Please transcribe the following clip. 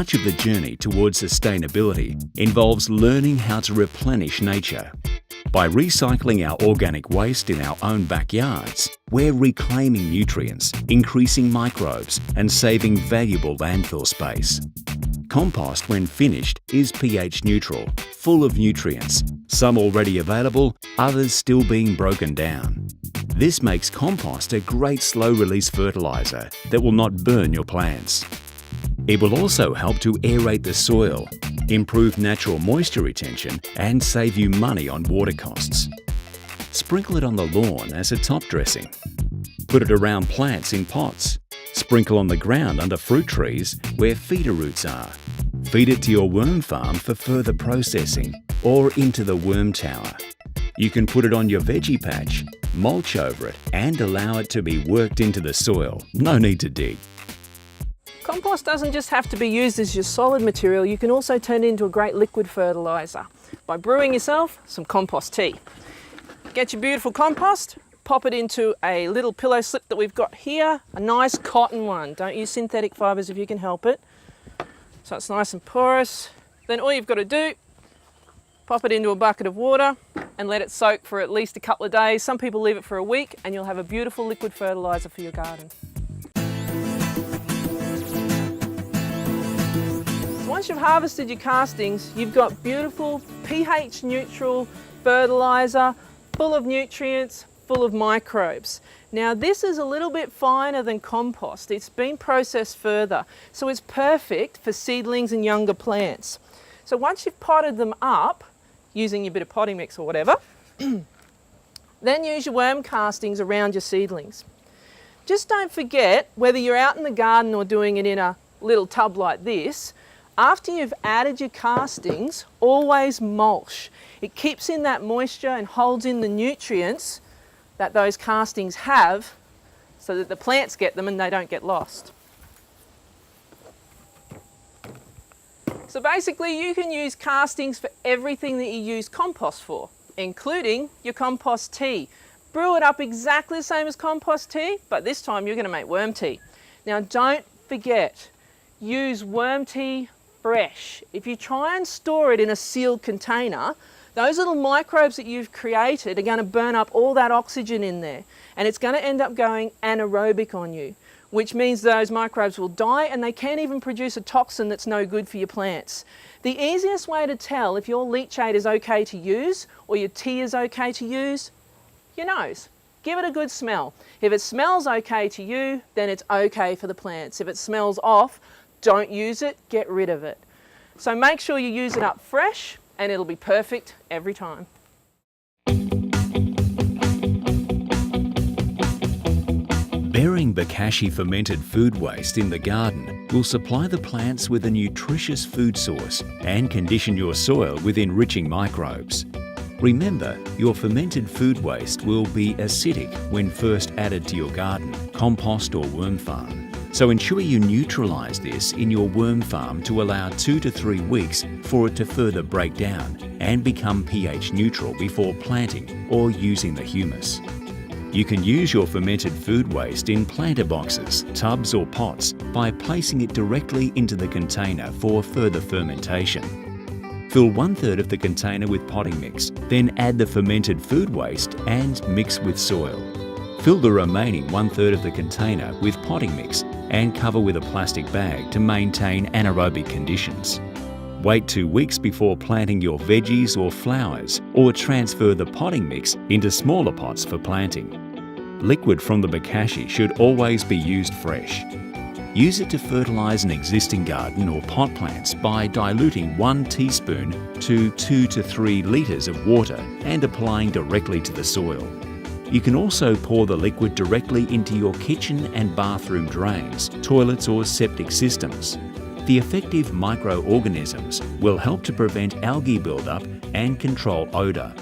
Much of the journey towards sustainability involves learning how to replenish nature. By recycling our organic waste in our own backyards, we're reclaiming nutrients, increasing microbes, and saving valuable landfill space. Compost, when finished, is pH neutral, full of nutrients, some already available, others still being broken down. This makes compost a great slow-release fertilizer that will not burn your plants. It will also help to aerate the soil, improve natural moisture retention, and save you money on water costs. Sprinkle it on the lawn as a top dressing. Put it around plants in pots. Sprinkle on the ground under fruit trees where feeder roots are. Feed it to your worm farm for further processing or into the worm tower. You can put it on your veggie patch, mulch over it, and allow it to be worked into the soil. No need to dig. Compost doesn't just have to be used as your solid material, you can also turn it into a great liquid fertiliser by brewing yourself some compost tea. Get your beautiful compost, pop it into a little pillow slip that we've got here, a nice cotton one. Don't use synthetic fibres if you can help it. So it's nice and porous. Then all you've got to do, pop it into a bucket of water and let it soak for at least a couple of days. Some people leave it for a week and you'll have a beautiful liquid fertiliser for your garden. Once you've harvested your castings, you've got beautiful pH neutral fertiliser, full of nutrients, full of microbes. Now this is a little bit finer than compost. It's been processed further, so it's perfect for seedlings and younger plants. So once you've potted them up, using your bit of potting mix or whatever, then use your worm castings around your seedlings. Just don't forget, whether you're out in the garden or doing it in a little tub like this, after you've added your castings, always mulch. It keeps in that moisture and holds in the nutrients that those castings have so that the plants get them and they don't get lost. So basically you can use castings for everything that you use compost for, including your compost tea. Brew it up exactly the same as compost tea, but this time you're going to make worm tea. Now don't forget, use worm tea fresh. If you try and store it in a sealed container, those little microbes that you've created are going to burn up all that oxygen in there, and it's going to end up going anaerobic on you, which means those microbes will die and they can't even produce a toxin that's no good for your plants. The easiest way to tell if your leachate is okay to use or your tea is okay to use, your nose. Give it a good smell. If it smells okay to you, then it's okay for the plants. If it smells off, don't use it, get rid of it. So make sure you use it up fresh and it'll be perfect every time. Burying Bokashi fermented food waste in the garden will supply the plants with a nutritious food source and condition your soil with enriching microbes. Remember, your fermented food waste will be acidic when first added to your garden, compost or worm farm. So ensure you neutralise this in your worm farm to allow 2 to 3 weeks for it to further break down and become pH neutral before planting or using the humus. You can use your fermented food waste in planter boxes, tubs or pots by placing it directly into the container for further fermentation. Fill 1/3 of the container with potting mix, then add the fermented food waste and mix with soil. Fill the remaining 1/3 of the container with potting mix and cover with a plastic bag to maintain anaerobic conditions. Wait 2 weeks before planting your veggies or flowers, or transfer the potting mix into smaller pots for planting. Liquid from the Bokashi should always be used fresh. Use it to fertilise an existing garden or pot plants by diluting 1 teaspoon to 2 to 3 litres of water and applying directly to the soil. You can also pour the liquid directly into your kitchen and bathroom drains, toilets or septic systems. The effective microorganisms will help to prevent algae buildup and control odour.